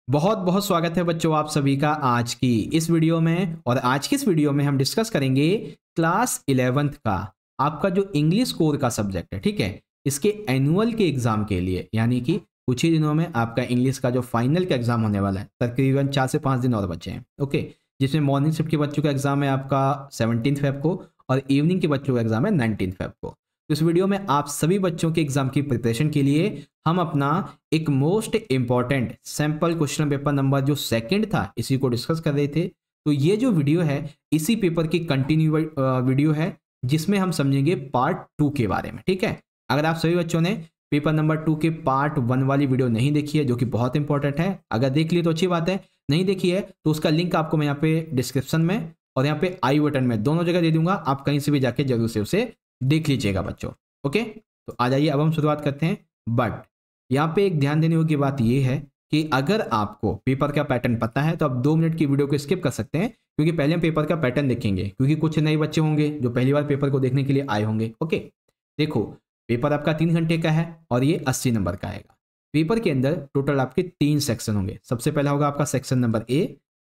बहुत बहुत स्वागत है बच्चों आप सभी का आज की इस वीडियो में। और आज की इस वीडियो में हम डिस्कस करेंगे क्लास 11th का आपका जो इंग्लिश कोर का सब्जेक्ट है, ठीक है। इसके एनुअल के एग्जाम के लिए यानी कि कुछ ही दिनों में आपका इंग्लिश का जो फाइनल का एग्जाम होने वाला है, तकरीबन 4 से 5 दिन और बचे हैं, ओके। जिसमें मॉर्निंग शिफ्ट के बच्चों का एग्जाम है आपका 17 फेब को और इवनिंग के बच्चों का एग्जाम है 19 फेब को। तो इस वीडियो में आप सभी बच्चों के एग्जाम की प्रिपरेशन के लिए हम अपना एक most important sample question paper number जो सेकंड था इसी को डिस्कस कर रहे थे। तो ये जो वीडियो है इसी पेपर की कंटिन्यू वीडियो है जिसमें हम समझेंगे पार्ट 2 के बारे में, ठीक है। अगर आप सभी बच्चों ने पेपर नंबर 2 के पार्ट 1 वाली वीडियो नहीं देखी है, जो कि बहुत इंपॉर्टेंट है, अगर देख लिए तो अच्छी बात है, नहीं देखी है तो उसका लिंक आपको मैं यहाँ पे डिस्क्रिप्शन में और यहाँ पे आई बटन में दोनों जगह दे दूंगा, आप कहीं से भी जाके जरूर से उसे देख लीजिएगा बच्चों, ओके। तो आ जाइए अब हम शुरुआत करते हैं। बट यहाँ पे एक ध्यान देने योग्य बात यह है कि अगर आपको पेपर का पैटर्न पता है तो आप 2 मिनट की वीडियो को स्किप कर सकते हैं, क्योंकि पहले हम पेपर का पैटर्न देखेंगे, क्योंकि कुछ नए बच्चे होंगे जो पहली बार पेपर को देखने के लिए आए होंगे, ओके। देखो, पेपर आपका 3 घंटे का है और ये 80 नंबर का आएगा। पेपर के अंदर टोटल आपके 3 सेक्शन होंगे। सबसे पहला होगा आपका सेक्शन नंबर ए,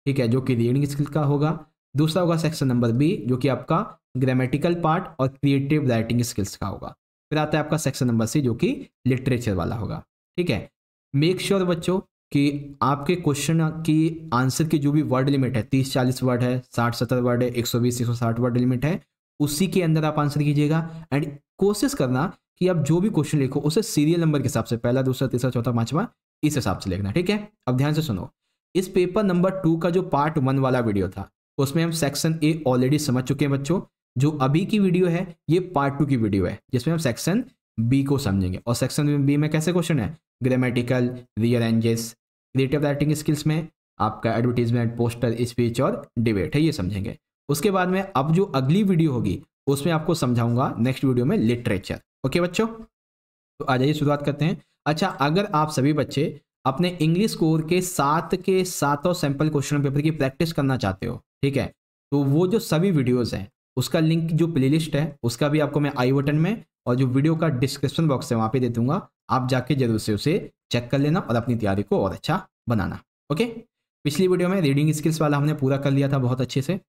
ठीक है, जो कि रीडिंग स्किल का होगा। दूसरा होगा सेक्शन नंबर बी, जो कि आपका ग्रामेटिकल पार्ट और क्रिएटिव राइटिंग स्किल्स का होगा। फिर आता है आपका सेक्शन नंबर सी, जो कि लिटरेचर वाला होगा, ठीक है। मेक श्योर बच्चों कि आपके क्वेश्चन की आंसर की जो भी वर्ड लिमिट है, 30-40 वर्ड है, 60-70 वर्ड है, 120-160 वर्ड लिमिट है, उसी के अंदर आप आंसर कीजिएगा। एंड कोशिश करना कि आप जो भी क्वेश्चन लिखो उसे सीरियल नंबर के हिसाब से, पहला, दूसरा, तीसरा, चौथा, पांचवा, इस हिसाब से लिखना, ठीक है। अब ध्यान से सुनो, इस पेपर नंबर 2 का जो पार्ट 1 वाला वीडियो था उसमें हम सेक्शन ए ऑलरेडी समझ चुके हैं बच्चों। जो अभी की वीडियो है ये पार्ट 2 की वीडियो है जिसमें हम सेक्शन बी को समझेंगे। और सेक्शन बी में कैसे क्वेश्चन है, ग्रामेटिकल, रीअरेंजेस, क्रिएटिव राइटिंग स्किल्स में आपका एडवर्टीजमेंट, पोस्टर, स्पीच और डिबेट है, ये समझेंगे। उसके बाद में अब जो अगली वीडियो होगी उसमें आपको समझाऊंगा नेक्स्ट वीडियो में लिटरेचर, ओके बच्चों। तो आ जाइए शुरुआत करते हैं। अच्छा, अगर आप सभी बच्चे अपने इंग्लिश कोर के 7 के 7 सैंपल क्वेश्चन पेपर की प्रैक्टिस करना चाहते हो, ठीक है, तो वो जो सभी वीडियोस हैं उसका लिंक, जो प्लेलिस्ट है उसका भी आपको मैं आई बटन में और जो वीडियो का डिस्क्रिप्शन बॉक्स है वहां पे दे दूंगा। आप जाके जरूर से उसे चेक कर लेना और अपनी तैयारी को और अच्छा बनाना, ओके। पिछली वीडियो में रीडिंग स्किल्स वाला हमने पूरा कर लिया था बहुत अच्छे से।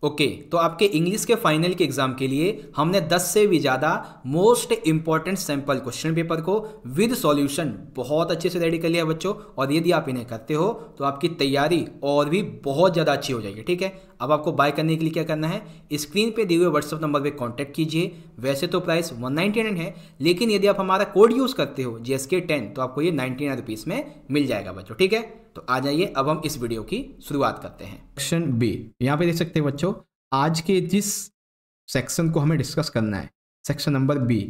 ओके, तो आपके इंग्लिश के फाइनल के एग्जाम के लिए हमने 10 से भी ज़्यादा most important sample question paper को विद सॉल्यूशन बहुत अच्छे से रेडी कर लिया बच्चों। और यदि आप इन्हें करते हो तो आपकी तैयारी और भी बहुत ज़्यादा अच्छी हो जाएगी, ठीक है। अब आपको बाय करने के लिए क्या करना है, स्क्रीन पे दिए हुए व्हाट्सएप नंबर पे कांटेक्ट कीजिए। वैसे तो प्राइस 199 है, लेकिन यदि आप हमारा कोड यूज़ करते हो GSK10 तो आपको ये 99 रुपीज़ में मिल जाएगा बच्चों, ठीक है। तो आ जाइए अब हम इस वीडियो की शुरुआत करते हैं। सेक्शन बी, यहाँ पे देख सकते हैं बच्चों, आज के जिस सेक्शन को हमें डिस्कस करना है, section number B,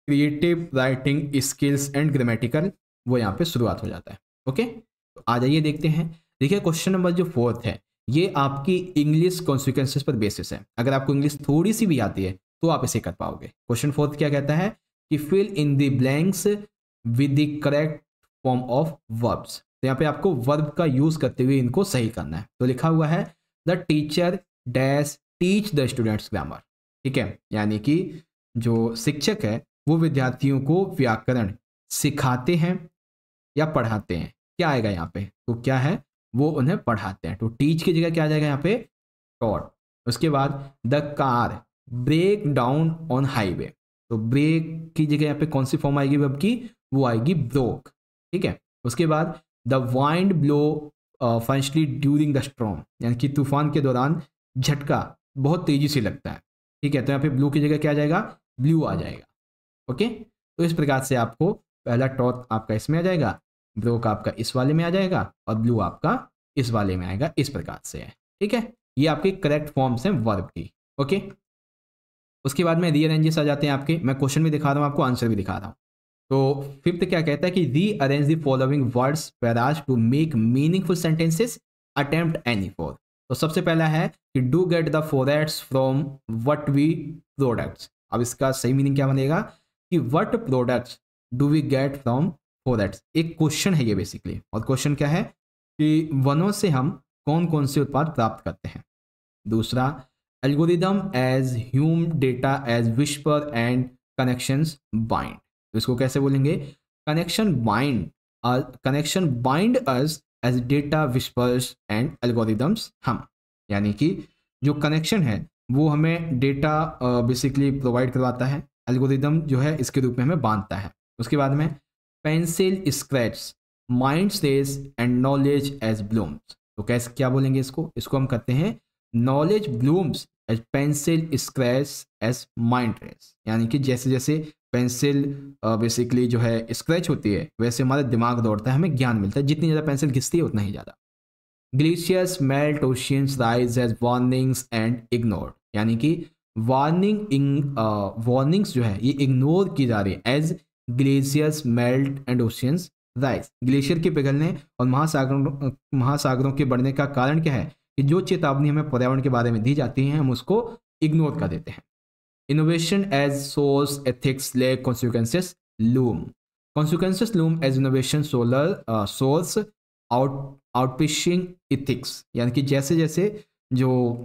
creative writing skills and grammatical, वो यहाँ पे शुरुआत हो जाता है, ओके। तो आ जाइए देखते हैं। देखिए, क्वेश्चन नंबर जो 4 है ये आपकी इंग्लिश कॉन्सिक्वेंसेस पर बेसिस है। अगर आपको इंग्लिश थोड़ी सी भी आती है तो आप इसे कर पाओगे। क्वेश्चन 4 क्या कहता है कि fill in the blanks with the correct form of verbs. तो यहाँ पे आपको वर्ब का यूज करते हुए इनको सही करना है। तो लिखा हुआ है the teacher dash teach the students grammar, ठीक है, यानी कि जो शिक्षक है वो विद्यार्थियों को व्याकरण सिखाते हैं या पढ़ाते हैं। क्या आएगा यहाँ पे, तो क्या है, वो उन्हें पढ़ाते हैं। तो टीच की जगह क्या आ जाएगा यहाँ पे, टॉट। उसके बाद the car break down on highway, तो ब्रेक की जगह यहाँ पे कौन सी फॉर्म आएगी वर्ब की, वो आएगी ब्रोक, ठीक है। उसके बाद the wind blow finally during the storm, यानी कि तूफान के दौरान झटका बहुत तेजी से लगता है, ठीक है। तो यहाँ पे ब्लू की जगह क्या आ जाएगा, ब्लू आ जाएगा, ओके। तो इस प्रकार से आपको पहला टॉट आपका इसमें आ जाएगा, ब्रोक आपका इस वाले में आ जाएगा और ब्लू आपका इस वाले में आएगा, इस प्रकार से है, ठीक है। ये आपके करेक्ट फॉर्म्स हैं वर्ब की, ओके। उसके बाद में रीअरेंजेस आ जाते हैं आपके, मैं क्वेश्चन भी दिखा रहा हूँ आपको, आंसर भी दिखा रहा हूँ। तो 5th क्या कहता है कि rearrange the following words pairs to make meaningful sentences, attempt any four. तो सबसे पहला है कि do get the forests from what we products. अब इसका सही मीनिंग क्या बनेगा कि what products do we get from forests. एक क्वेश्चन है ये बेसिकली, और क्वेश्चन क्या है कि वनों से हम कौन कौन से उत्पाद प्राप्त करते हैं। दूसरा, algorithm as hum data as whisper and connections bind. तो इसको कैसे बोलेंगे, connection bind us as data whispers and algorithms हम, यानी कि जो कनेक्शन है वो हमें डेटा बेसिकली प्रोवाइड करवाता है, एल्गोरिदम जो है इसके रूप में हमें बांधता है। उसके बाद में pencil scratch mind stage and knowledge as blooms, तो कैसे क्या बोलेंगे इसको हम करते हैं knowledge blooms as pencil scratch as mind race, यानी कि जैसे जैसे पेंसिल बेसिकली जो है स्क्रैच होती है वैसे हमारा दिमाग दौड़ता है, हमें ज्ञान मिलता है, जितनी ज़्यादा पेंसिल घिसती है उतना ही ज़्यादा। Glaciers melt, oceans rise as warnings and ignored, यानी कि वार्निंग्स जो है ये इग्नोर की जा रही है as glaciers melt and oceans rise, glacier के पिघलने और महासागरों के बढ़ने का कारण क्या है कि जो चेतावनी हमें पर्यावरण के बारे में दी जाती है हम उसको इग्नोर कर देते हैं। Innovation as source ethics lay consequences loom, consequences loom as innovation source outpacing ethics, यानी कि जैसे जैसे जो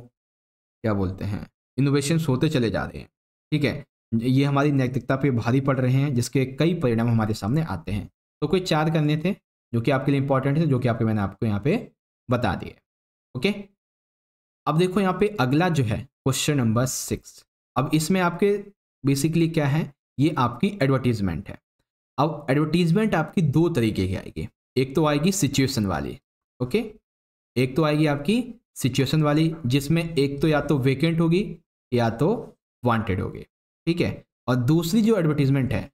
क्या बोलते हैं इनोवेशंस होते चले जा रहे हैं, ठीक है, ये हमारी नैतिकता पे भारी पड़ रहे हैं जिसके कई परिणाम हमारे सामने आते हैं। तो कोई 4 करने थे जो कि आपके लिए इंपॉर्टेंट है, जो कि मैंने आपको यहाँ पे बता दिए। ओके, अब देखो यहाँ पे अगला जो है क्वेश्चन नंबर 6। अब इसमें आपके बेसिकली क्या है, ये आपकी एडवर्टीजमेंट है। अब एडवर्टीजमेंट आपकी 2 तरीके की आएगी, एक तो आएगी सिचुएशन वाली, ओके, एक तो आएगी आपकी सिचुएशन वाली जिसमें एक तो या तो वेकेंट होगी या तो वांटेड होगी, ठीक है, और दूसरी जो एडवर्टीजमेंट है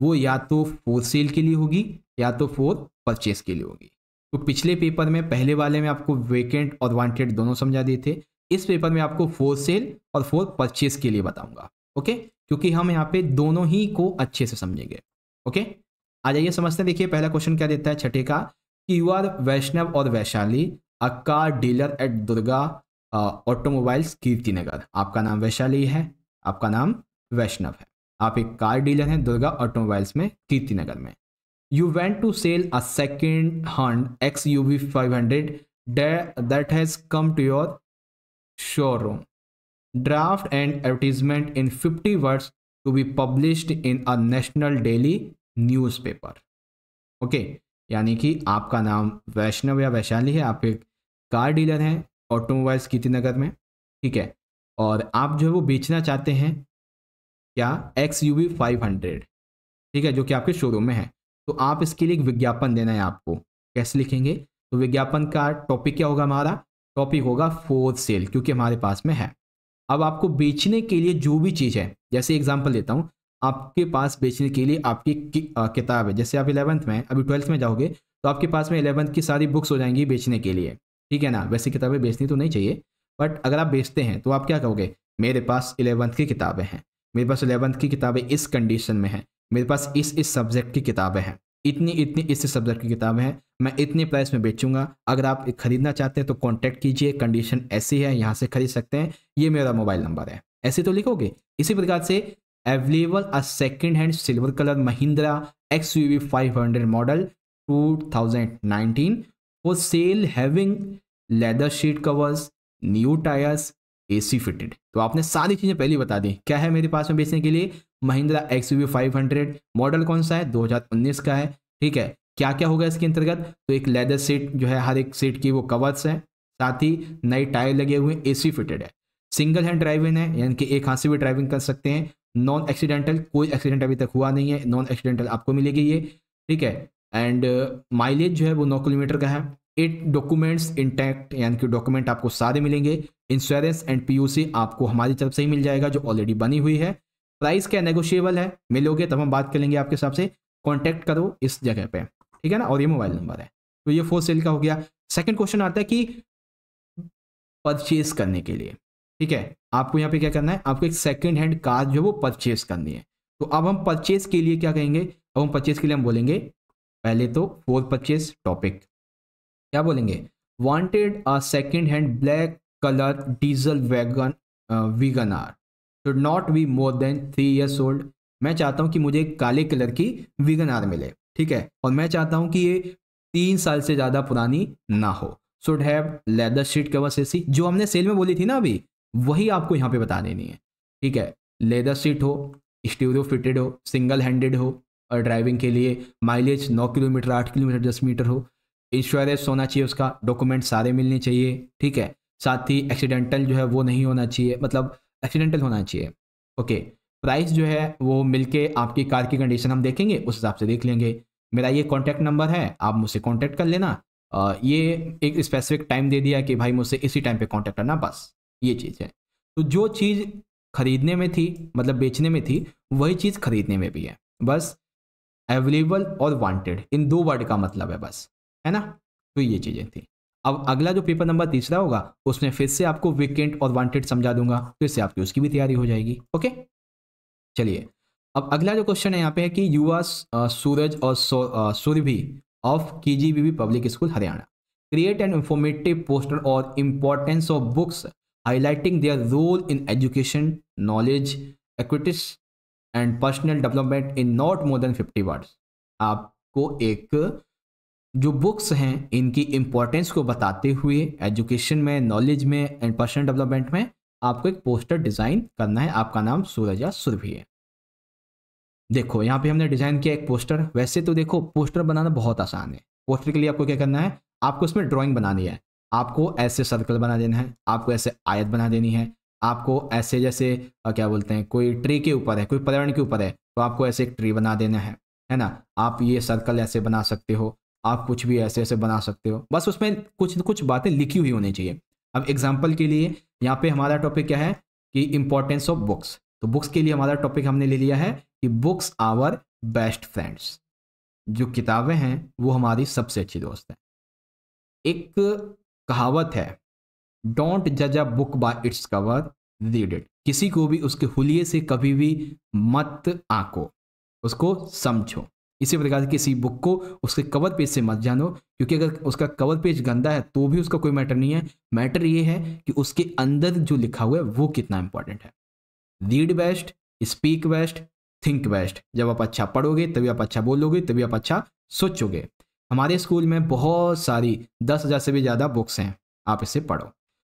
वो या तो फॉर सेल के लिए होगी या तो फॉर परचेस के लिए होगी। तो पिछले पेपर में पहले वाले में आपको वेकेंट और वांटेड दोनों समझा दिए थे, इस पेपर में आपको फॉर सेल और फॉर परचेस के लिए बताऊंगा, ओके, क्योंकि हम यहाँ पे दोनों ही को अच्छे से समझेंगे। ओके, आ जाइए समझते हैं। देखिए पहला क्वेश्चन क्या देता है छठे का कि यू आर वैष्णव और Vaishali a car dealer at Durga automobiles Kirtinagar, आपका नाम वैशाली है, आपका नाम वैष्णव है, आप एक कार डीलर हैं दुर्गा ऑटोमोबाइल्स में कीर्तिनगर में। You went to sell a second-hand XUV 500 that has come to your showroom. Draft an advertisement in 50 words to be published in a national daily newspaper. Okay, यानी कि आपका नाम वैष्णव या वैशाली है, आप एक कार डीलर हैं ऑटोमोबाइल्स कीर्तिनगर में, ठीक है, और आप जो है वो बेचना चाहते हैं क्या XUV 500, ठीक है, जो कि आपके शोरूम में है। तो आप इसके लिए एक विज्ञापन देना है आपको, कैसे लिखेंगे, तो विज्ञापन का टॉपिक क्या होगा, हमारा टॉपिक होगा फॉर सेल, क्योंकि हमारे पास में है। अब आपको बेचने के लिए जो भी चीज़ है, जैसे एग्जांपल देता हूँ, आपके पास बेचने के लिए आपकी किताब है, जैसे आप 11th में, अभी 12th में जाओगे तो आपके पास में 11th की सारी बुक्स हो जाएंगी बेचने के लिए, ठीक है ना। वैसे किताबें बेचनी तो नहीं चाहिए, बट अगर आप बेचते हैं तो आप क्या कहोगे, मेरे पास 11th की किताबें हैं, मेरे पास 11th की किताबें इस कंडीशन में हैं, मेरे पास इस सब्जेक्ट की किताबें हैं, इतनी इतनी इस सब्जेक्ट की किताबें हैं, मैं इतने प्राइस में बेचूंगा, अगर आप खरीदना चाहते हैं तो कांटेक्ट कीजिए, कंडीशन ऐसी है, यहाँ से खरीद सकते हैं, ये मेरा मोबाइल नंबर है, ऐसे तो लिखोगे। इसी प्रकार से available a second hand silver colour Mahindra XUV 500 model 2019 for sale having leather sheet covers, new tyres, AC fitted. तो आपने सारी चीज़ें पहले बता दी, क्या है मेरे पास में बेचने के लिए, महिंद्रा XUV 500, मॉडल कौन सा है, 2019 का है, ठीक है, क्या क्या होगा इसके अंतर्गत, तो एक लेदर सीट जो है, हर एक सीट की वो कवर्स है, साथ ही नए टायर लगे हुए, AC फिटेड है, सिंगल हैंड ड्राइविंग है, यानी कि एक हाथ से भी ड्राइविंग कर सकते हैं, नॉन एक्सीडेंटल, कोई एक्सीडेंट अभी तक हुआ नहीं है, नॉन एक्सीडेंटल आपको मिलेगी ये, ठीक है, एंड माइलेज जो है वो 9 किलोमीटर का है, 8 डॉक्यूमेंट्स इंटैक्ट, यानी कि डॉक्यूमेंट आपको सारे मिलेंगे, इंश्योरेंस एंड PUC आपको हमारी तरफ से ही मिल जाएगा जो ऑलरेडी बनी हुई है, प्राइस क्या नेगोशिएबल है, मिलोगे तब हम बात कर लेंगे आपके हिसाब से, कॉन्टैक्ट करो इस जगह पे, ठीक है ना, और ये मोबाइल नंबर है। तो ये फॉर सेल का हो गया। सेकंड क्वेश्चन आता है कि परचेज करने के लिए, ठीक है, आपको यहाँ पे क्या करना है, आपको एक सेकंड हैंड कार जो है वो परचेज करनी है। तो अब हम परचेज के लिए क्या कहेंगे, अब हम परचेज के लिए हम बोलेंगे पहले तो फॉर परचेज टॉपिक क्या बोलेंगे, wanted a second hand black colour diesel wagon R should not be more than 3 years old. मैं चाहता हूं कि मुझे काले कलर की वैगन आर मिले, ठीक है, और मैं चाहता हूं कि ये 3 साल से ज़्यादा पुरानी ना हो, should have leather sheet covers AC, जो हमने सेल में बोली थी ना अभी, वही आपको यहाँ पे बता देनी है, ठीक है, लेदर सीट हो, स्टीरियो फिटेड हो, सिंगल हैंडेड हो, ड्राइविंग के लिए, माइलेज 9 किलोमीटर, 8 किलोमीटर, 10 मीटर हो, इंश्योरेंस होना चाहिए, उसका डॉक्यूमेंट सारे मिलने चाहिए, ठीक है। साथ ही एक्सीडेंटल जो है वो नहीं होना चाहिए, मतलब एक्सीडेंटल होना चाहिए, ओके। प्राइस जो है वो मिलके आपकी कार की कंडीशन हम देखेंगे, उस हिसाब से देख लेंगे। मेरा ये कॉन्टैक्ट नंबर है, आप मुझसे कॉन्टैक्ट कर लेना। ये एक स्पेसिफिक टाइम दे दिया कि भाई मुझसे इसी टाइम पे कॉन्टैक्ट करना, बस ये चीज़ है। तो जो चीज़ खरीदने में थी, मतलब बेचने में थी, वही चीज़ खरीदने में भी है, बस अवेलेबल और वांटेड इन 2 वर्ड का मतलब है बस, है ना। तो ये चीज़ें थी। अब अगला जो पेपर नंबर 3 होगा उसमें फिर से आपको वीकेंड और वांटेड समझा दूंगा, फिर से आपकी उसकी भी तैयारी हो जाएगी, ओके। चलिए, अब अगला जो क्वेश्चन है यहाँ पे है कि युवा सूरज और Surabhi of KGBB public school Haryana create an informative poster और importance of books highlighting their role in education, knowledge, activities and personal development in not more than 50 words. आपको एक जो बुक्स हैं इनकी इंपॉर्टेंस को बताते हुए एजुकेशन में, नॉलेज में एंड पर्सनल डेवलपमेंट में आपको एक पोस्टर डिजाइन करना है। आपका नाम सूरज या सुरभि है। देखो यहाँ पे हमने डिजाइन किया एक पोस्टर। वैसे तो देखो पोस्टर बनाना बहुत आसान है। पोस्टर के लिए आपको क्या करना है, आपको इसमें ड्राइंग बनानी है। आपको ऐसे सर्कल बना देना है, आपको ऐसे आयत बना देनी है, आपको ऐसे जैसे क्या बोलते हैं, कोई ट्री के ऊपर है, कोई पर्यावरण के ऊपर है, तो आपको ऐसे एक ट्री बना देना है ना। आप ये सर्कल ऐसे बना सकते हो, आप कुछ भी ऐसे ऐसे बना सकते हो, बस उसमें कुछ न कुछ बातें लिखी हुई होनी चाहिए। अब एग्जाम्पल के लिए यहाँ पे हमारा टॉपिक क्या है कि इंपॉर्टेंस ऑफ बुक्स। तो बुक्स के लिए हमारा टॉपिक हमने ले लिया है कि बुक्स आवर बेस्ट फ्रेंड्स। जो किताबें हैं वो हमारी सबसे अच्छी दोस्त है। एक कहावत है, डोंट जज a book by its cover, read it. किसी को भी उसके हुलिये से कभी भी मत आंको, उसको समझो। इसी प्रकार से किसी बुक को उसके कवर पेज से मत जानो, क्योंकि अगर उसका कवर पेज गंदा है तो भी उसका कोई मैटर नहीं है। मैटर ये है कि उसके अंदर जो लिखा हुआ है वो कितना इंपॉर्टेंट है। Read best, speak best, think best. जब आप अच्छा पढ़ोगे तभी आप अच्छा बोलोगे, तभी आप अच्छा सोचोगे। हमारे स्कूल में बहुत सारी 10,000 से भी ज़्यादा बुक्स हैं, आप इसे पढ़ो।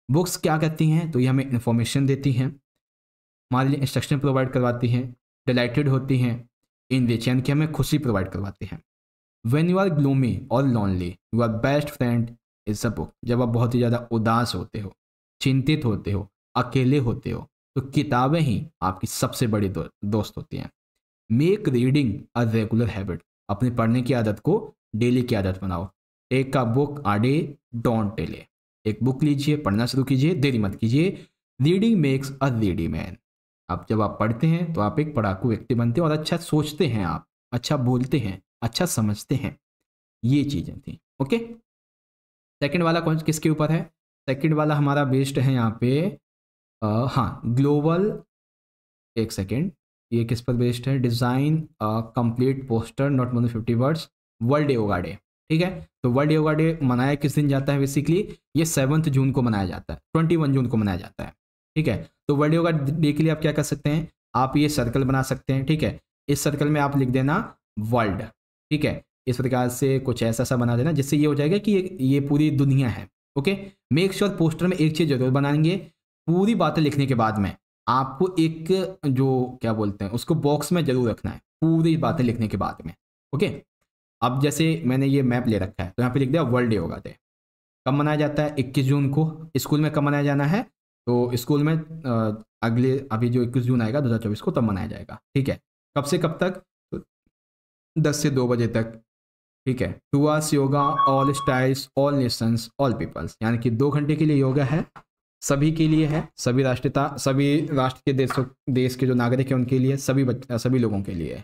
बुक्स क्या करती हैं, तो ये हमें इंफॉर्मेशन देती हैं, हमारे लिए इंस्ट्रक्शन प्रोवाइड करवाती हैं, डिलाइटेड होती हैं, इनरिच यानी कि हमें खुशी प्रोवाइड करवाती हैं। व्हेन यू आर ग्लूमी और lonely, your best friend is a book. जब आप बहुत ही ज़्यादा उदास होते हो, चिंतित होते हो, अकेले होते हो, तो किताबें ही आपकी सबसे बड़ी दोस्त होती हैं। Make reading a regular habit. अपने पढ़ने की आदत को डेली की आदत बनाओ। Take a book a day, don't delay. एक बुक लीजिए, पढ़ना शुरू कीजिए, देरी मत कीजिए। Reading makes a ready man. अब जब आप पढ़ते हैं तो आप एक पढ़ाकू व्यक्ति बनते हैं और अच्छा सोचते हैं, आप अच्छा बोलते हैं, अच्छा समझते हैं। ये चीज़ें थी, ओके। सेकंड वाला कौन किसके ऊपर है? सेकंड वाला हमारा बेस्ड है यहाँ पे हाँ, ग्लोबल, एक सेकेंड, ये किस पर बेस्ड है? Design complete poster not more than 50 words, world yoga day. ठीक है, तो वर्ल्ड योगा डे मनाया किस दिन जाता है? बेसिकली ये 7 जून को मनाया जाता है, 21 जून को मनाया जाता है। ठीक है, तो वर्ल्ड योगा डे के लिए आप क्या कर सकते हैं, आप ये सर्कल बना सकते हैं। ठीक है, इस सर्कल में आप लिख देना वर्ल्ड। ठीक है, इस प्रकार से कुछ ऐसा सा बना देना जिससे ये हो जाएगा कि ये पूरी दुनिया है। ओके, मेक श्योर पोस्टर में एक चीज़ जरूर बनाएंगे, पूरी बातें लिखने के बाद में आपको एक जो क्या बोलते हैं उसको बॉक्स में जरूर रखना है, पूरी बातें लिखने के बाद में। ओके, अब जैसे मैंने ये मैप ले रखा है तो यहाँ पे लिख दिया वर्ल्ड योगा डे। कब मनाया जाता है? 21 जून को। स्कूल में कब मनाया जाना है? तो स्कूल में अगले अभी जो 21 जून आएगा 2024 को तब मनाया जाएगा। ठीक है, कब से कब तक? 10 से 2 बजे तक। ठीक है, towards yoga all styles all nations all peoples, यानी कि 2 घंटे के लिए योगा है, सभी के लिए है, सभी राष्ट्र के देश के जो नागरिक हैं उनके लिए, सभी लोगों के लिए है।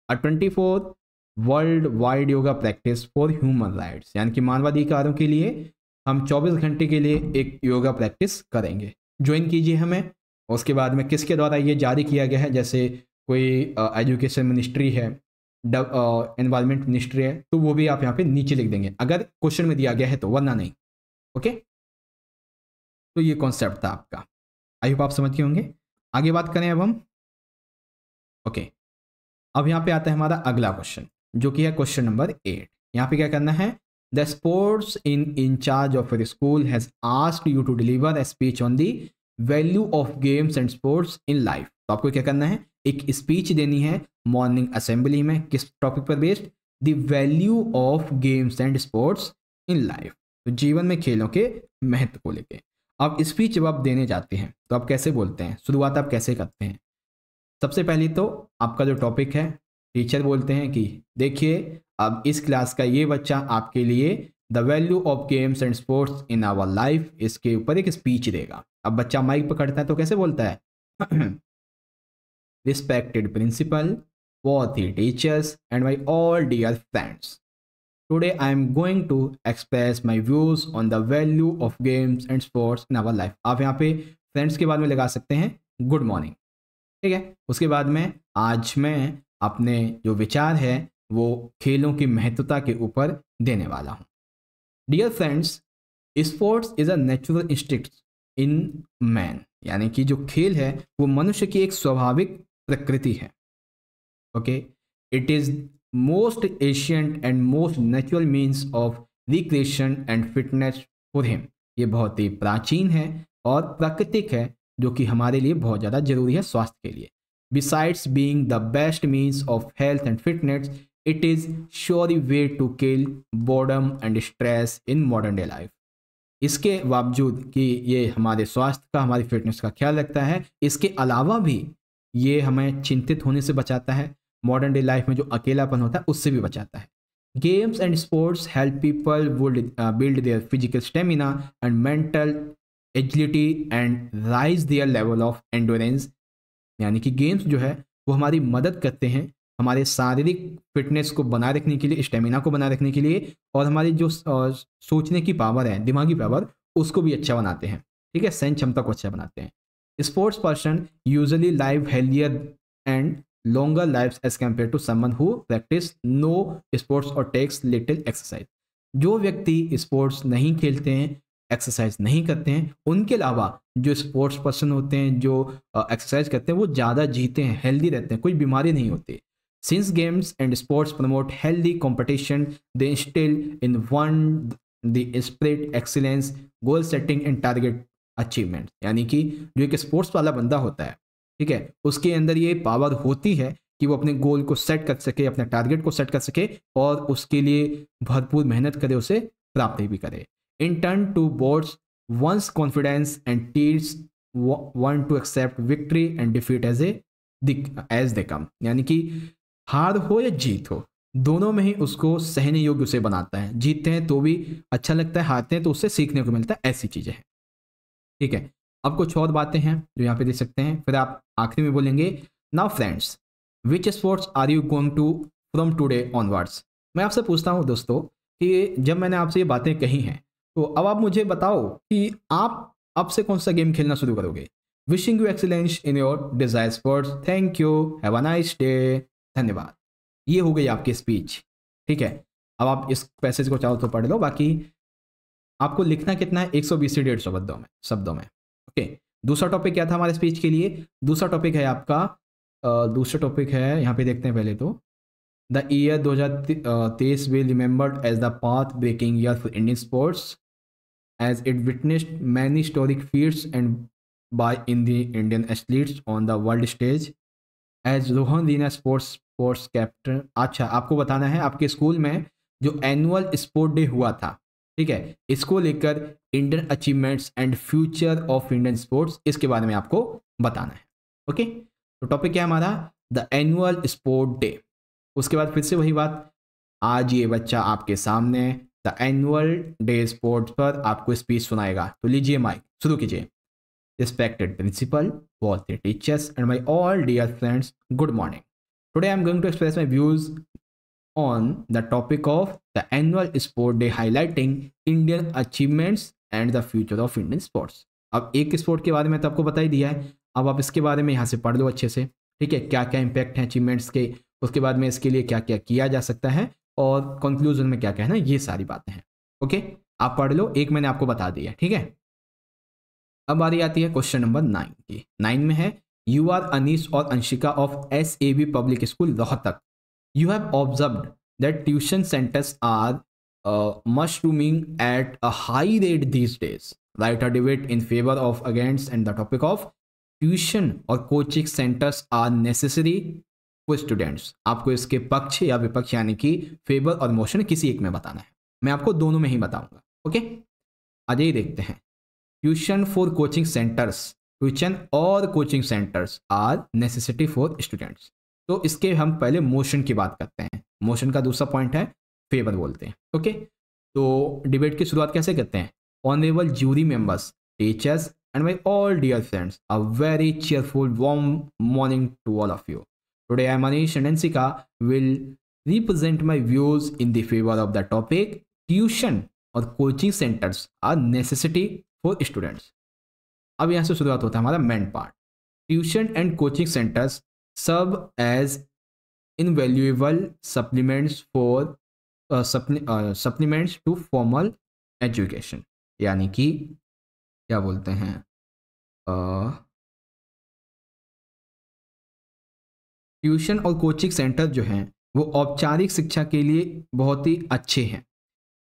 24 world wide yoga practice for human rights, यानी कि मानवाधिकारों के लिए हम 24 घंटे के लिए एक योगा प्रैक्टिस करेंगे। ज्वाइन कीजिए हमें। उसके बाद में किसके द्वारा ये जारी किया गया है? जैसे कोई एजुकेशन मिनिस्ट्री है, एनवायरमेंट मिनिस्ट्री है, तो वो भी आप यहाँ पे नीचे लिख देंगे अगर क्वेश्चन में दिया गया है तो, वरना नहीं। ओके, तो ये कॉन्सेप्ट था आपका, आई होप आप समझ गए होंगे। आगे बात करें अब हम। ओके, अब यहाँ पे आता है हमारा अगला क्वेश्चन जो कि है क्वेश्चन नंबर 8। यहाँ पे क्या करना है? The sports in charge of your school has asked you to deliver a speech on the value of games and sports in life. तो आपको क्या करना है, एक स्पीच देनी है मॉर्निंग असेंबली में, किस टॉपिक पर based, the value of games and sports in life, तो जीवन में खेलों के महत्व को लेके। अब स्पीच जब आप देने जाते हैं तो आप कैसे बोलते हैं, शुरुआत आप कैसे करते हैं? सबसे पहले तो आपका जो टॉपिक है, टीचर बोलते हैं कि देखिए अब इस क्लास का ये बच्चा आपके लिए the value of games and sports in our life, इसके ऊपर एक स्पीच देगा। अब बच्चा माइक पकड़ता है तो कैसे बोलता है? Respected principal, worthy teachers, and my all dear friends. Today I am going to express my views on the value of games and sports in our life. आप यहाँ पे फ्रेंड्स के बाद में लगा सकते हैं गुड मॉर्निंग, ठीक है। उसके बाद में आज मैं अपने जो विचार है वो खेलों की महत्वता के ऊपर देने वाला हूँ। Dear friends, sports is a natural instinct in man, यानी कि जो खेल है वो मनुष्य की एक स्वाभाविक प्रकृति है। Okay, it is most ancient and most natural means of recreation and fitness for him. ये बहुत ही प्राचीन है और प्राकृतिक है, जो कि हमारे लिए बहुत ज़्यादा जरूरी है स्वास्थ्य के लिए। Besides being the best means of health and fitness, it is sure way to kill boredom and stress in modern day life. इसके बावजूद कि ये हमारे स्वास्थ्य का, हमारी फिटनेस का ख्याल रखता है, इसके अलावा भी ये हमें चिंतित होने से बचाता है, मॉडर्न डे लाइफ में जो अकेलापन होता है उससे भी बचाता है। Games and sports help people build their physical stamina and mental agility and rise their level of endurance, यानी कि गेम्स जो है वो हमारी मदद करते हैं हमारे शारीरिक फिटनेस को बनाए रखने के लिए, स्टेमिना को बनाए रखने के लिए, और हमारी जो सोचने की पावर है, दिमागी पावर, उसको भी अच्छा बनाते हैं, ठीक है, सहन क्षमता को अच्छा बनाते हैं। Sports person usually live healthier and longer lives as compared to someone who practice no sports or takes little exercise। जो व्यक्ति स्पोर्ट्स नहीं खेलते हैं, एक्सरसाइज नहीं करते हैं, उनके अलावा जो स्पोर्ट्स पर्सन होते हैं, जो एक्सरसाइज करते हैं, वो ज़्यादा जीते हैं, हेल्दी रहते हैं, कोई बीमारी नहीं होती। Since games and sports promote healthy competition, they instil in one the spirit excellence, goal setting and target achievement, यानी कि जो एक स्पोर्ट्स वाला बंदा होता है, ठीक है, उसके अंदर ये पावर होती है कि वो अपने गोल को सेट कर सके, अपने टारगेट को सेट कर सके और उसके लिए भरपूर मेहनत करे, उसे प्राप्त भी करे। In turn to boards once confidence and teach one to accept victory and defeat as they come, यानी कि हार हो या जीत हो, दोनों में ही उसको सहने योग्य उसे बनाता है। जीतते हैं तो भी अच्छा लगता है, हारते हैं तो उससे सीखने को मिलता है, ऐसी चीज़ें हैं, ठीक है। अब कुछ और बातें हैं जो यहाँ पे देख सकते हैं, फिर आप आखिरी में बोलेंगे now friends which sports are you going to from today onwards. मैं आपसे पूछता हूँ दोस्तों कि जब मैंने आपसे ये बातें कही हैं तो अब आप मुझे बताओ कि आप अब से कौन सा गेम खेलना शुरू करोगे। Wishing you excellence in your desire sports, thank you, have a nice day, धन्यवाद। ये हो गई आपकी स्पीच, ठीक है। अब आप इस पैसेज को चाहो तो पढ़ लो, बाकी आपको लिखना कितना है, 120 से 150 शब्दों में। ओके, दूसरा टॉपिक क्या था हमारे स्पीच के लिए? दूसरा टॉपिक है आपका, दूसरा टॉपिक है यहाँ पे देखते हैं पहले तो, the year 2023 will remembered as the path breaking year for Indian sports as it witnessed many historic feats and by in the Indian athletes on the world stage as Rohan Reena sports captain. अच्छा, आपको बताना है आपके school में जो annual sport day हुआ था, ठीक है, इसको लेकर Indian achievements and future of Indian sports, इसके बारे में आपको बताना है। ओके, तो टॉपिक क्या है हमारा? The annual sport day. उसके बाद फिर से वही बात, आज ये बच्चा आपके सामने द एनुअल डे स्पोर्ट्स पर आपको स्पीच सुनाएगा। तो लीजिए माइक, शुरू कीजिए। Respected principal, worthy teachers, and my all dear friends, good morning. Today I am going to express my views on the topic of the annual sport day highlighting Indian achievements and the future of Indian sports। अब एक sport के बारे में तो आपको बता ही दिया है, अब आप इसके बारे में यहाँ से पढ़ लो अच्छे से, ठीक है, क्या क्या इम्पैक्ट हैं अचीवमेंट्स के, उसके बाद में इसके लिए क्या क्या किया जा सकता है और कंक्लूजन में क्या क्या है ना, ये सारी बातें हैं। ओके, आप पढ़ लो, एक मैंने आपको बता दिया, ठीक है। अब बारी आती है क्वेश्चन नंबर 9 की। 9 में है, यू आर अनीस और Anshika of SAB public school Rohtak. You have observed that tuition centers are mushrooming at a high rate these days। Write a debate in favour of against and the topic of tuition और coaching centres are necessary for students. आपको इसके पक्ष या विपक्ष यानी कि favour और motion किसी एक में बताना है। मैं आपको दोनों में ही बताऊंगा। ओके, आगे ही देखते हैं। Tuition for coaching centres, tuition और coaching centres are necessity for students. तो इसके हम पहले मोशन की बात करते हैं। मोशन का दूसरा पॉइंट है फेवर बोलते हैं। ओके, तो डिबेट की शुरुआत कैसे करते हैं। Honourable jury members, teachers and my all dear friends, a very cheerful warm morning to all of you. Today I am Manish and Ansika will represent my views in the favor of the topic tuition और coaching centres are necessity for students. अब यहाँ से शुरुआत होता है हमारा main part. Tuition and coaching centres serve as invaluable supplements for supplements to formal education, यानी कि क्या बोलते हैं, ट्यूशन और कोचिंग सेंटर जो हैं वो औपचारिक शिक्षा के लिए बहुत ही अच्छे हैं।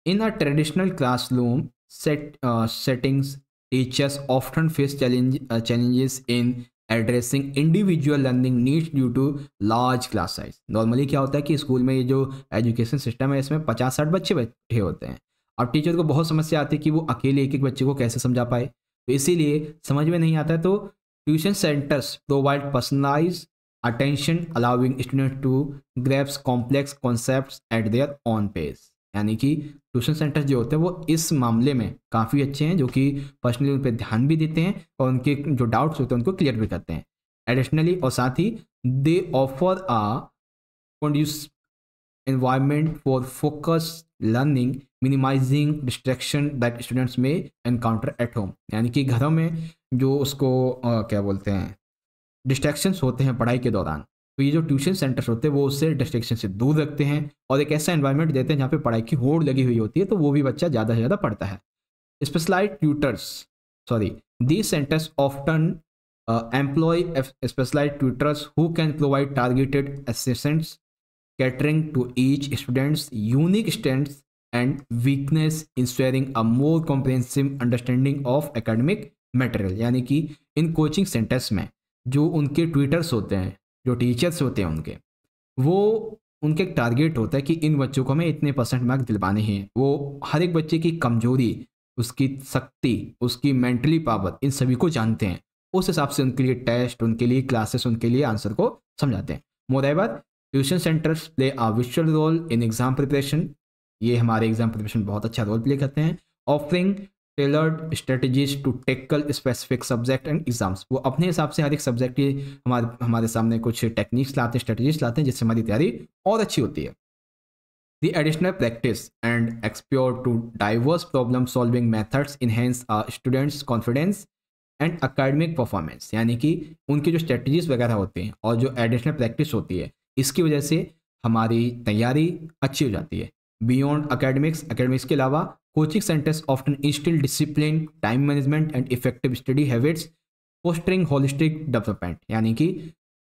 In a traditional classroom settings teachers often face challenges in addressing individual learning needs due to large class size। Normally क्या होता है कि स्कूल में ये जो एजुकेशन सिस्टम है इसमें 50-60 बच्चे बैठे होते हैं। अब टीचर को बहुत समस्या आती है कि वो अकेले एक एक बच्चे को कैसे समझा पाए, तो इसीलिए समझ में नहीं आता है तो tuition centres provide personalize attention allowing student to grasp complex concepts at their own pace. यानी कि ट्यूशन सेंटर जो होते हैं वो इस मामले में काफ़ी अच्छे हैं, जो कि पर्सनली उन पर ध्यान भी देते हैं और उनके जो डाउट्स होते हैं उनको क्लियर भी करते हैं। एडिशनली और साथ ही they offer a conducive environment for focused learning, minimizing distraction that students may encounter at home। यानी कि घरों में जो उसको क्या बोलते हैं डिस्ट्रैक्शंस होते हैं पढ़ाई के दौरान, तो ये जो ट्यूशन सेंटर्स होते हैं वो उससे डिस्ट्रैक्शन से दूर रखते हैं और एक ऐसा एनवायरनमेंट देते हैं जहाँ पे पढ़ाई की होड़ लगी हुई होती है, तो वो भी बच्चा ज़्यादा से ज़्यादा पढ़ता है। Specialised tutors, sorry, these centers often employ specialized tutors who can provide targeted assistance catering to each student's unique strengths and weakness, ensuring a more comprehensive understanding of academic material। यानी कि इन कोचिंग सेंटर्स में जो उनके tutors होते हैं, जो teachers होते हैं उनके, वो उनके एक टारगेट होता है कि इन बच्चों को हमें इतने % मार्क्स दिलवाने हैं। वो हर एक बच्चे की कमजोरी, उसकी शक्ति, उसकी मेंटली पावर, इन सभी को जानते हैं। उस हिसाब से उनके लिए टेस्ट, उनके लिए क्लासेस, उनके लिए आंसर को समझाते हैं। Moreover tuition centres play a visual role in exam preparation. ये हमारे एग्जाम प्रिपरेशन बहुत अच्छा रोल प्ले करते हैं। Offering tailored strategies to tackle specific subject and exams. वो अपने हिसाब से हर एक सब्जेक्ट की हमारे सामने कुछ टेक्निक्स लाते हैं, स्ट्रेटजीज लाते हैं, जिससे हमारी तैयारी और अच्छी होती है। The additional practice and exposure to diverse problem-solving methods enhance a students' confidence and academic performance। यानी कि उनकी जो स्ट्रेटजीज वगैरह होती हैं और जो एडिशनल प्रैक्टिस होती है, इसकी वजह से हमारी तैयारी अच्छी हो जाती है। बियॉन्ड एकेडमिक्स के अलावा coaching centres often instil discipline, time management and effective study habits, fostering holistic development. यानी कि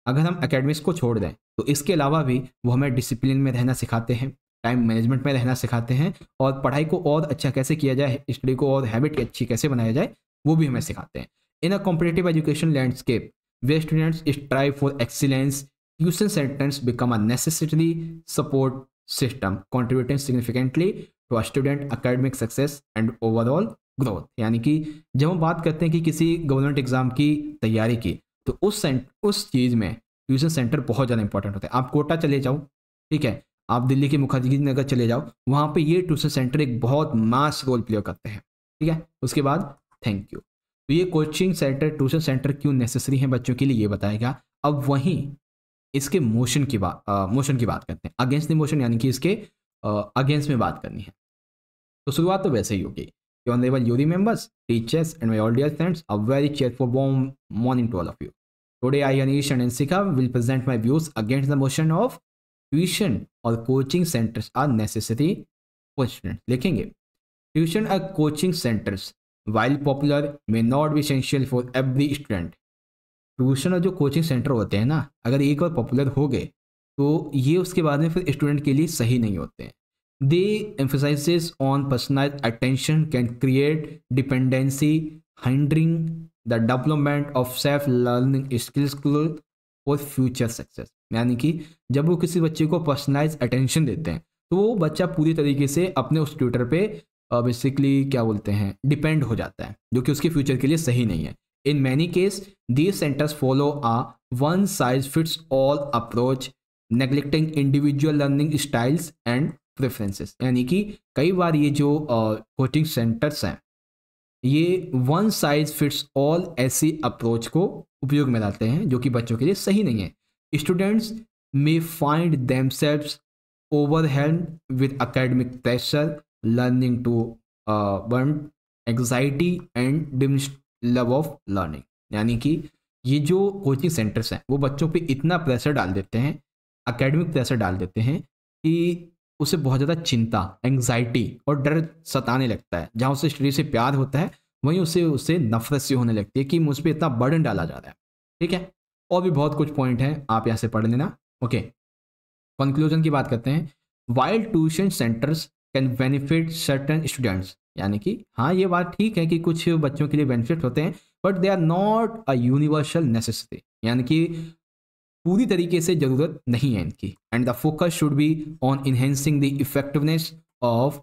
अगर हम एकेडमिक्स को छोड़ दें तो इसके अलावा भी वो हमें डिसिप्लिन में रहना सिखाते हैं, टाइम मैनेजमेंट में रहना सिखाते हैं, और पढ़ाई को और अच्छा कैसे किया जाए, स्टडी को और हैबिट अच्छी कैसे बनाया जाए, वो भी हमें सिखाते हैं। In a competitive education landscape where students strive for excellence, tuition centres become a necessary support system contributing significantly to a student academic success and overall growth. यानी कि जब हम बात करते हैं कि किसी गवर्नमेंट एग्जाम की तैयारी की, तो उस चीज़ में ट्यूशन सेंटर बहुत ज़्यादा इंपॉर्टेंट होता है। आप कोटा चले जाओ, ठीक है, आप दिल्ली के मुखर्जी नगर चले जाओ, वहाँ पे ये ट्यूशन सेंटर एक बहुत मास रोल प्ले करते हैं, ठीक है। उसके बाद थैंक यू। तो ये कोचिंग सेंटर, ट्यूशन सेंटर क्यों नेसेसरी हैं बच्चों के लिए, ये बताएगा। अब वहीं इसके मोशन की बात करते हैं। अगेंस्ट द मोशन, यानी कि इसके अगेंस्ट में बात करनी है। तो शुरुआत तो वैसे ही होगी। Honourable jury members, teachers and my all dear friends, a very cheerful warm morning to all of you. Today I, Anish and Ansika will present my views against the motion of tuition और coaching centres are necessary for student. लिखेंगे, tuition और coaching centres while popular may not be essential for every student. Tuition और जो coaching centre होते हैं ना, अगर एक बार पॉपुलर हो गए तो ये उसके बाद में फिर स्टूडेंट के लिए सही नहीं होते हैं। दे emphasizes on personalized attention can create dependency, hindering the development of self learning skills for future success। यानी कि जब वो किसी बच्चे को पर्सनलाइज अटेंशन देते हैं तो वो बच्चा पूरी तरीके से अपने उस ट्यूटर पे बेसिकली क्या बोलते हैं डिपेंड हो जाता है, जो कि उसके फ्यूचर के लिए सही नहीं है। In many case these centres follow a one size fits all approach, neglecting individual learning styles and preferences. यानी कि कई बार ये जो कोचिंग सेंटर्स हैं ये वन साइज फिट्स ऑल ऐसी अप्रोच को उपयोग में लाते हैं जो कि बच्चों के लिए सही नहीं है। Students may find themselves overwhelmed with academic pressure, learning to burn anxiety and diminished love of learning। यानी कि ये जो कोचिंग सेंटर्स हैं वो बच्चों पे इतना प्रेशर डाल देते हैं, एकेडमिक प्रेशर डाल देते हैं कि उसे बहुत ज़्यादा चिंता, एंग्जाइटी और डर सताने लगता है। जहाँ उसे स्टडी से प्यार होता है वहीं उसे नफरत से होने लगती है कि मुझ पर इतना बर्डन डाला जा रहा है। ठीक है, और भी बहुत कुछ पॉइंट हैं, आप यहाँ से पढ़ लेना। ओके, कंक्लूजन की बात करते हैं। While tuition centres can benefit certain students. यानी कि हाँ ये बात ठीक है कि कुछ बच्चों के लिए बेनिफिट होते हैं, but they are not a universal necessity. यानी कि पूरी तरीके से ज़रूरत नहीं है इनकी। And the focus should be on enhancing the effectiveness of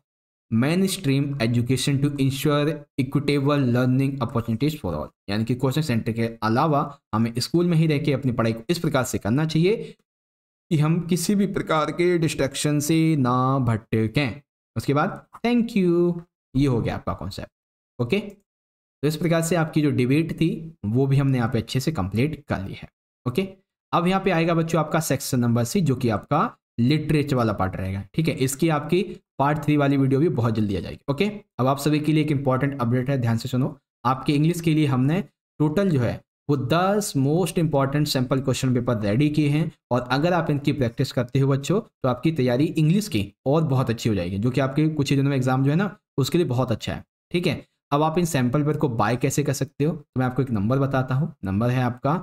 main stream education to ensure equitable learning opportunities for all. यानी कि कोचिंग सेंटर के अलावा हमें स्कूल में ही रह के अपनी पढ़ाई को इस प्रकार से करना चाहिए कि हम किसी भी प्रकार के डिस्ट्रैक्शन से ना भटकें। उसके बाद थैंक यू, ये हो गया आपका कॉन्सेप्ट। ओके, तो इस प्रकार से आपकी जो डिबेट थी वो भी हमने यहाँ पे अच्छे से कंप्लीट कर ली है। ओके, अब यहाँ पे आएगा बच्चों आपका सेक्शन नंबर सी, जो कि आपका लिटरेचर वाला पार्ट रहेगा। ठीक है, इसकी आपकी पार्ट 3 वाली वीडियो भी बहुत जल्दी आ जाएगी। ओके, अब आप सभी के लिए एक इंपॉर्टेंट अपडेट है, ध्यान से सुनो। आपके इंग्लिश के लिए हमने टोटल जो है वो 10 most important sample question paper ready किए हैं, और अगर आप इनकी प्रैक्टिस करते हो बच्चों तो आपकी तैयारी इंग्लिश की और बहुत अच्छी हो जाएगी, जो कि आपके कुछ ही दिनों में एग्जाम जो है ना उसके लिए बहुत अच्छा है। ठीक है, अब आप इन सैंपल पेपर को बाय कैसे कर सकते हो, तो मैं आपको एक नंबर बताता हूँ। नंबर है आपका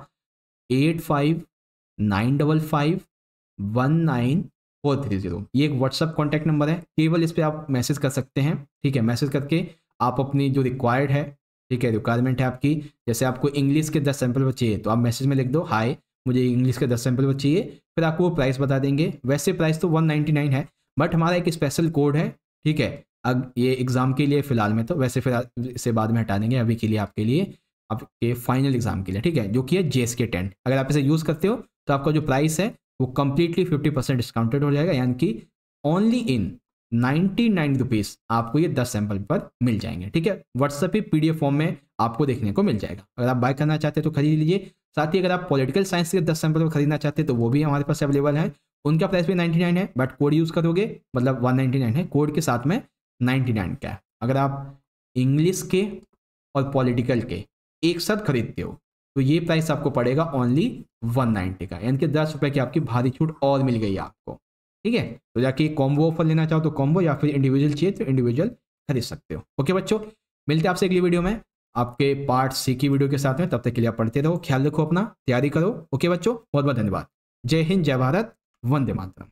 8595519430। ये एक व्हाट्सअप कॉन्टैक्ट नंबर है, केवल इस पर आप मैसेज कर सकते हैं। ठीक है, मैसेज करके आप अपनी जो रिक्वायर्ड है, ठीक है, रिक्वायरमेंट है आपकी, जैसे आपको इंग्लिश के 10 सैंपल पेपर चाहिए तो आप मैसेज में लिख दो हाय मुझे इंग्लिश के 10 सैंपल पेपर चाहिए, फिर आपको वो प्राइस बता देंगे। वैसे प्राइस तो 199 है, बट हमारा एक स्पेशल कोड है। ठीक है, अब ये एग्जाम के लिए फिलहाल में, तो वैसे फिर इसे बाद में हटा देंगे, अभी के लिए आपके लिए आपके फाइनल एग्जाम के लिए। ठीक है, जो कि है JSK 10। अगर आप इसे यूज़ करते हो तो आपका जो प्राइस है वो कंप्लीटली 50% डिस्काउंटेड हो जाएगा, यानी कि ओनली इन 99 रुपीज़ आपको ये 10 सैंपल पेपर मिल जाएंगे। ठीक है, व्हाट्सएप पे PDF फॉर्म में आपको देखने को मिल जाएगा। अगर आप बाय करना चाहते हैं तो खरीद लीजिए। साथ ही अगर आप पॉलिटिकल साइंस के 10 सैंपल पेपर खरीदना चाहते हैं तो वो भी हमारे पास अवेलेबल है। उनका प्राइस भी 99 है, बट कोड यूज़ करोगे मतलब 199 है, कोड के साथ में 99 का है। अगर आप इंग्लिश के और पॉलिटिकल के एक साथ खरीदते हो तो ये प्राइस आपको पड़ेगा ओनली 190 का, यानी कि 10 रुपये की आपकी भारी छूट और मिल गई आपको। ठीक है, तो जाके कॉम्बो ऑफर लेना चाहो तो कॉम्बो, या फिर इंडिविजुअल चाहिए तो इंडिविजुअल खरीद सकते हो। ओके बच्चों, मिलते हैं आपसे अगली वीडियो में आपके पार्ट C की वीडियो के साथ में। तब तक के लिए आप पढ़ते रहो, ख्याल रखो अपना, तैयारी करो। ओके बच्चों, बहुत बहुत धन्यवाद। जय हिंद, जय भारत, वंदे मातरम।